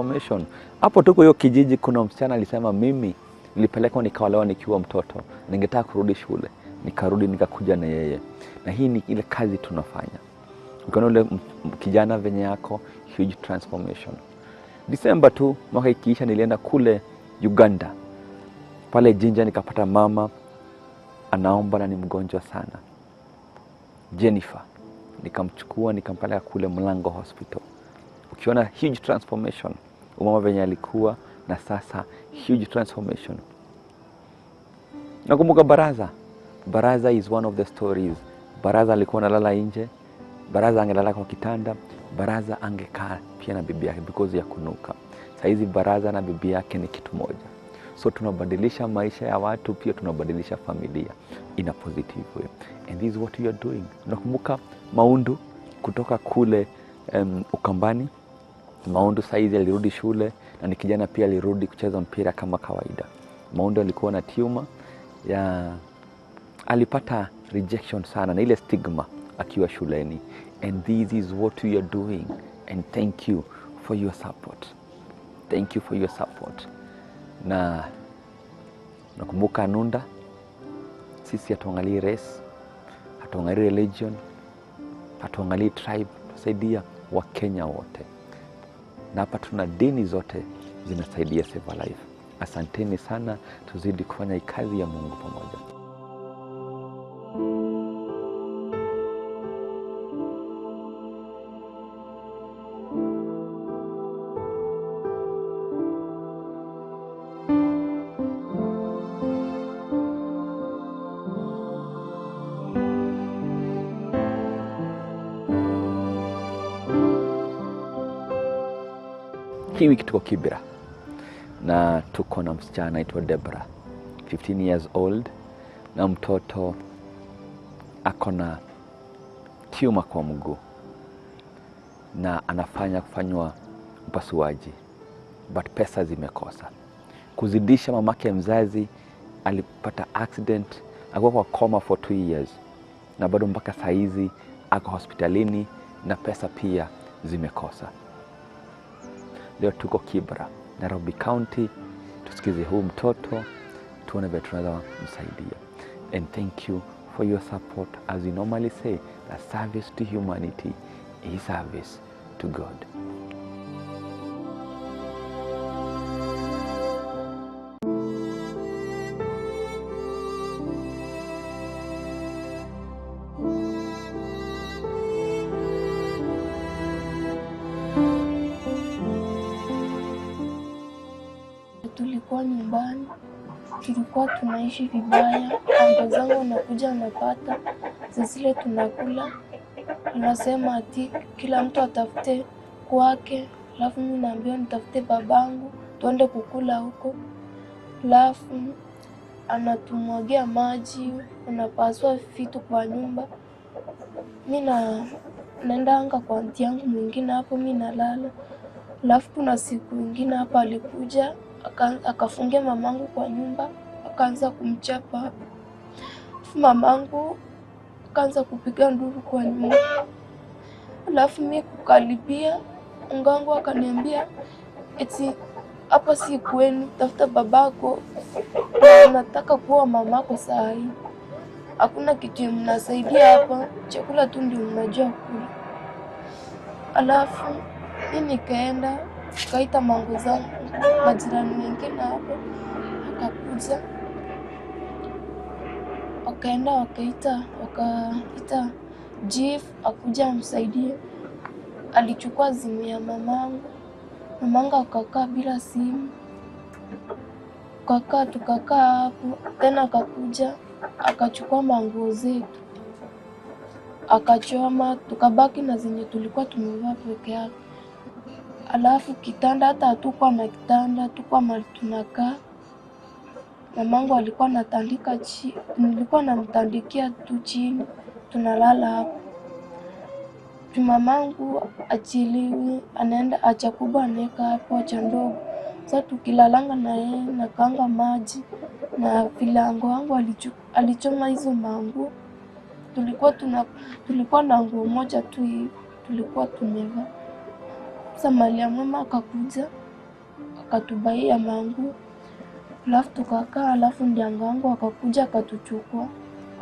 transformation. Hapo tuko hiyo kijiji, kuna msichana alisema mimi nilipelekwa nikaolewa nikiwa mtoto, ningetaka kurudi shule, nikarudi nikakuja na yeye. Na hii ni ile kazi tunafanya. Ukiona ule kijana venye yako, huge transformation. December tu mwaka ikiisha nilienda kule Uganda. Pale Jinja nikapata mama anaomba na ni mgonjwa sana, Jennifer. Nikamchukua nikampeleka kule Mlango Hospital. Ukiona huge transformation, mama venye alikuwa na sasa huge transformation. Nakumbuka Baraza. Baraza is one of the stories. Baraza alikuwa analala nje, Baraza angelala kwa kitanda, Baraza angekaa pia na bibi yake because ya kunuka. Saizi Baraza na bibi yake ni kitu moja. So tunabadilisha maisha ya watu, pia tunabadilisha familia in a positive way. And this is what we are doing. Nakumbuka Maundu kutoka kule Ukambani. Maundu saizi alirudi shule na ni kijana pia alirudi kucheza mpira kama kawaida. Maundu alikuwa na tumor ya alipata rejection sana na ile stigma akiwa shuleni. And this is what we are doing. And thank you for your support. Thank you for your support. Na nakumbuka Nunda, sisi hatuangalii race, hatuangalii religion, hatuangalii tribe, tusaidia Wakenya wote. Na hapa tuna dini zote zinasaidia Save a Life. Asanteni sana, tuzidi kufanya kazi ya Mungu pamoja. Hii wiki tuko Kibera na tuko na msichana anaitwa Deborah, 15 years old, na mtoto akona tumor kwa mguu na kufanywa upasuaji, but pesa zimekosa. Kuzidisha, mamake mzazi alipata accident, akawa kwa coma for 2 years na bado mpaka saizi ako hospitalini na pesa pia zimekosa. Leo tuko Kibera, Nairobi County, tusikize huu mtoto, tuone vile tunaweza msaidia. And thank you for your support. As we normally say, that service to humanity is service to God. Tulikuwa nyumbani, tulikuwa tunaishi vibaya. Amba zangu wanakuja wanapata zile tunakula, anasema ati kila mtu atafute kwake, alafu mimi naambiwa nitafute babangu tuende kukula huko. Alafu anatumwagia maji, anapasua vitu kwa nyumba. Mimi naenda anga kwa aunti yangu mwingine hapo, mimi nalala. Alafu kuna siku nyingine hapa alikuja akafungia mamangu kwa nyumba, akaanza kumchapa. Mamangu akaanza kupiga nduru kwa nyumba. Alafu mimi kukaribia, ngangu akaniambia eti hapa si kwenu, tafuta babako, nataka kuwa mamako saa hii. Hakuna kitu mnasaidia hapa, chakula tu ndio mnajua kula. Alafu mimi nikaenda kaita mangu zangu, majirani wengine hapo, akakuja. Wakaenda wakaita Chief akuja amsaidie. Alichukua simu ya mamangu. Mamangu akakaa bila simu. Tukakaa hapo, tena akakuja akachukua manguo zetu, akachoma, tukabaki na zenye tulikuwa tumevaa peke yake. Alafu kitanda, hata hatukuwa na kitanda, tukua mahali tunakaa. Mamangu alikuwa anatandika chini, nilikuwa namtandikia tu chini, tunalala hapo. Mamangu achiliwi, anaenda acha kubwa anaweka hapo, acha ndogo. Sasa tukilalanga na yeye na kaanga maji na filango wangu alichoma hizo mangu. Tulikuwa na nguo moja tu tulikuwa tumevaa. Sasa mali ya mama akakuja akatubaia mangu, alafu tukakaa, alafu ndianga wangu akakuja akatuchukua.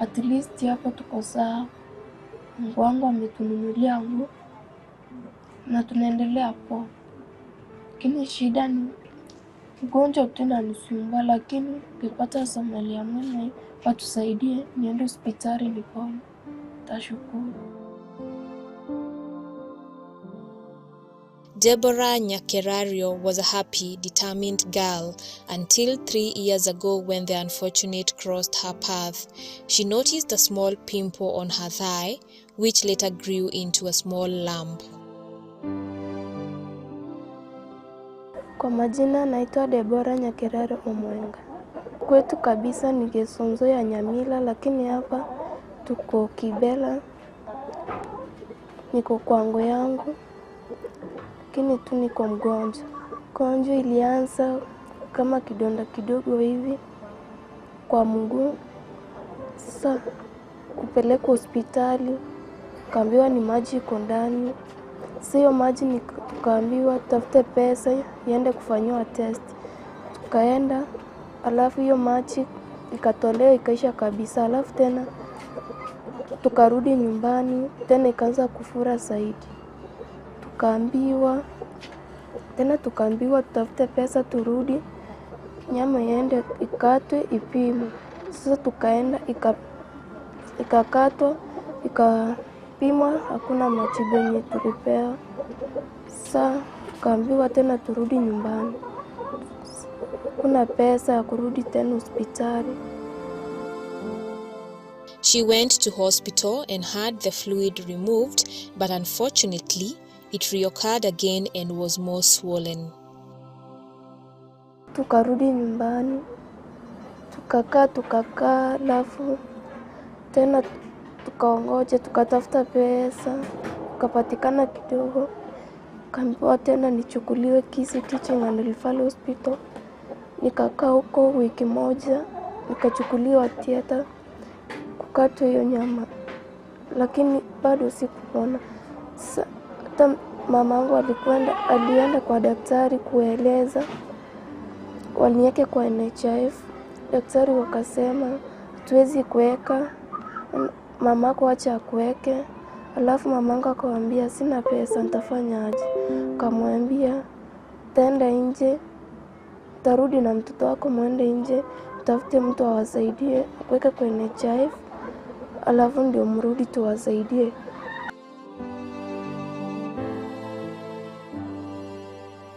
At least hapo tuko sawa. Mungu wangu ametununulia nguo na tunaendelea poa. Lakini shida ni ugonjwa tu unanisumbua, lakini ukipata Somalia mwema watusaidie niende hospitali nipone. Tashukuru. Deborah Nyakerario was a happy, determined girl until 3 years ago when the unfortunate crossed her path. She noticed a small pimple on her thigh, which later grew into a small lump. Kwa majina naitwa Deborah Nyakerario Omwenga. Kwetu kabisa ni Gesonzo ya Nyamila, lakini hapa tuko Kibela. Niko kwa ngo yangu. Lakini tu niko mgonjwa. Mgonjwa ilianza kama kidonda kidogo hivi kwa mguu. Sasa kupeleka hospitali, kaambiwa ni maji iko ndani. Sasa hiyo maji tukaambiwa tafute pesa iende kufanywa test. Tukaenda, alafu hiyo maji ikatolewa ikaisha kabisa. Alafu tena tukarudi nyumbani, tena ikaanza kufura zaidi. Tukaambiwa tutafute pesa turudi, nyama iende ikatwe ipimwe. Sasa tukaenda ikakatwa, ikapimwa, hakuna matibabu yenye tulipewa. Sasa tukaambiwa tena turudi nyumbani. Kuna pesa ya kurudi tena hospitali. She went to hospital and had the fluid removed, but unfortunately, it reoccurred again and was more swollen. Tukarudi nyumbani, tukakaa, alafu tena tukaongoja, tukatafuta pesa, tukapatikana kidogo. Kaambiwa tena nichukuliwe Kisii Teaching and Referral Hospital. Nikakaa huko wiki moja, nikachukuliwa theater, kukatwa hiyo nyama, lakini bado sikupona. Hata mamangu alienda kwa daktari kueleza, waniweke kwa NHIF. Daktari wakasema tuwezi kuweka, mamako acha kuweke. Alafu mamangu akawaambia sina pesa, nitafanya aje? Kamwambia taenda nje, tarudi na mtoto wako, muende nje, tafute mtu awasaidie kuweka kwa NHIF, alafu ndio mrudi tuwasaidie.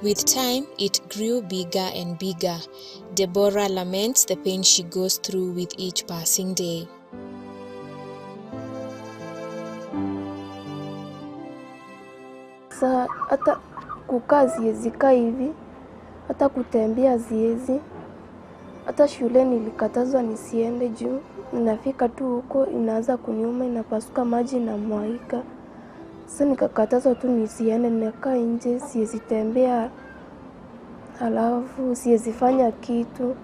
With time, it grew bigger and bigger. Deborah laments the pain she goes through with each passing day. Sasa hata kukaa siwezi kaa hivi, hata kutembea siwezi. Hata shule nilikatazwa nisiende juu. Ninafika tu huko inaanza kuniuma, inapasuka maji na mwaika. Sasa nikakatazwa tu nisiende, ninakaa nje, siwezi tembea, alafu siwezi fanya kitu.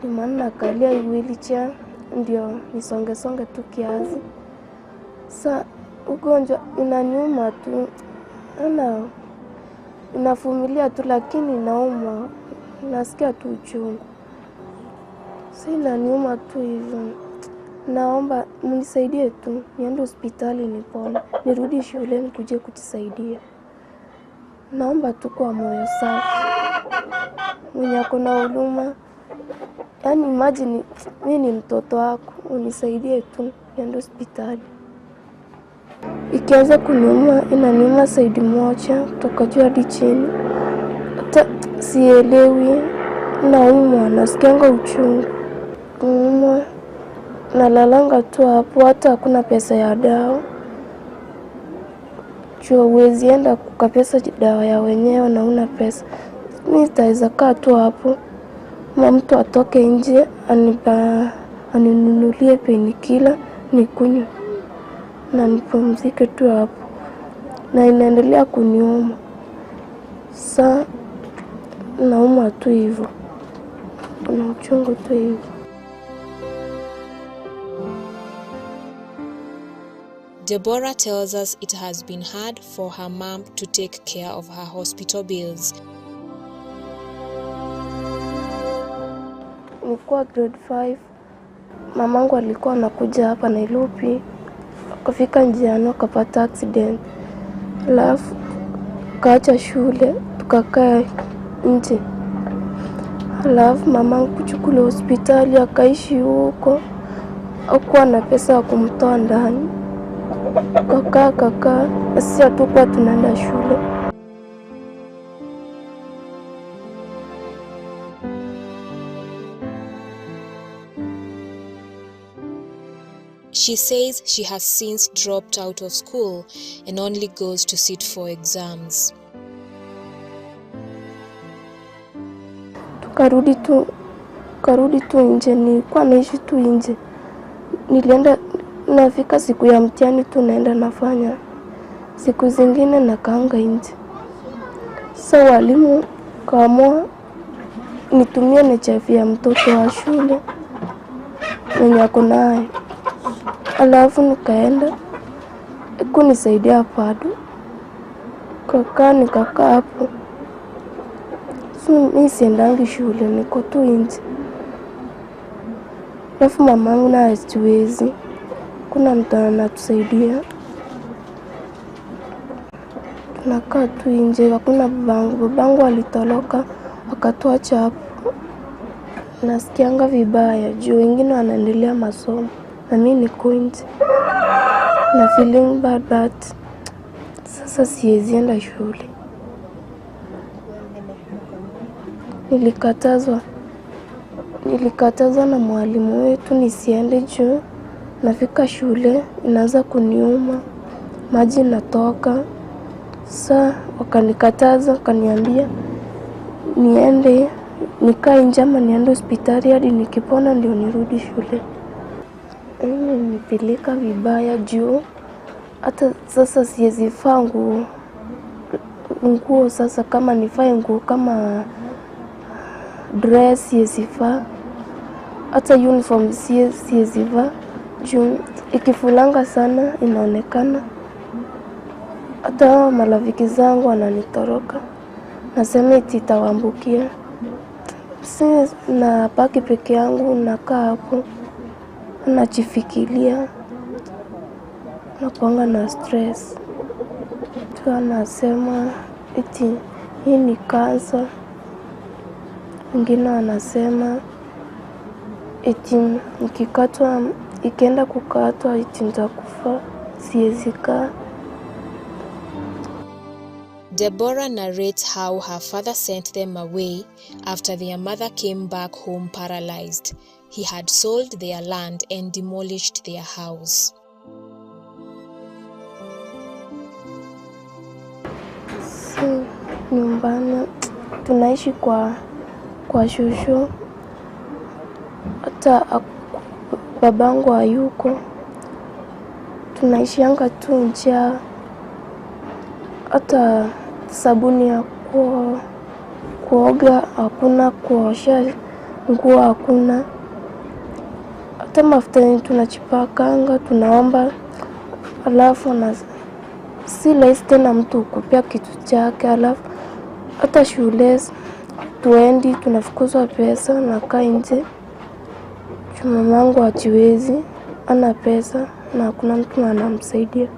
Ni maana nakalia wheelchair ndio nisonge tu kiasi. Sasa ugonjwa inaniuma tu, navumilia tu, lakini nauma, nasikia tu uchungu. Sasa inaniuma tu hivyo. Naomba mnisaidie tu, niende hospitali nipone, nirudi shule nikuje kutisaidia. Naomba tu kwa moyo safi, mwenye ako na huruma. Yaani imagine mimi ni mtoto wako, unisaidie tu niende hospitali. Ikianza kuniuma, inaniuma side moja kutoka juu hadi chini. Hata sielewi, naumwa, nasikianga uchungu. Naumwa, nalalanga tu hapo, hata hakuna pesa ya dawa. Huwezi enda kukapesa dawa ya wenyewe na una pesa. Mimi nitaweza kaa tu hapo, mtu atoke nje aninunulie painkiller nikunywe na nipumzike tu hapo, na inaendelea kuniuma. Sasa naumwa tu hivyo, na uchungu tu hivyo. Deborah tells us it has been hard for her mom to take care of her hospital bills. nilikuwa grade 5. Mamangu alikuwa anakuja hapa Nairobi, akafika njiani akapata accident. Alafu kaacha shule, tukakaa nje. Alafu mamangu kuchukuliwa hospitali, akaishi huko. Hakuwa na pesa ya kumtoa ndani. Kakaa, sisi hatukuwa tunaenda shule. She says she has since dropped out of school and only goes to sit for exams. Karudi tu nje, nilikuwa naishi tu nje. Nilienda, nafika siku ya mtihani tu naenda nafanya. Siku zingine nakaanga nje. Sasa walimu kaamua nitumie NHIF ya mtoto wa shule mwenye ako naye. Alafu nikaenda kunisaidia bado. Nikakaa hapo. Mimi siendangi shule, niko tu nje. Alafu mamangu na hasiwezi. Kuna mtu anatusaidia. Tunakaa tu nje, hakuna babangu. Babangu alitoroka, akatuacha hapo. Nasikianga vibaya, juu wengine wanaendelea masomo. Na mimi niko nje. Na feeling bad but sasa siwezi enda shule. Nilikatazwa na mwalimu wetu nisiende juu. Nafika shule, inaanza kuniuma. Maji natoka. Sasa wakanikataza, wakaniambia niende, nikae nje ama niende hospitali hadi nikipona ndio nirudi shule. Nilipeleka vibaya juu. Hata sasa siwezi vaa nguo sasa kama nivae nguo kama dress siwezi vaa. Hata uniform siwezi vaa juu ikifulanga sana inaonekana. Hata marafiki zangu wananitoroka. Nasema eti itawaambukia. Sisi na baki peke yangu, nakaa hapo. Najifikiria. Nakuanga na stress. Tu anasema eti hii ni kansa. Wengine wanasema eti nikikatwa, ikienda kukatwa eti nitakufa, siwezi kaa. Deborah narrates how her father sent them away after their mother came back home paralyzed. He had sold their land and demolished their house. Nyumbani tunaishi kwa shushu. Hata babangu hayuko. Tunaishianga tu njaa. Hata sabuni ya kuoga hakuna, kuosha nguo hakuna. Hata mafuta tunachipakanga, tunaomba. Alafu si rahisi tena mtu kupea kitu chake. Alafu hata shule tuendi, tunafukuzwa pesa, nakaa nje. Mamangu hajiwezi, ana pesa na hakuna mtu anamsaidia.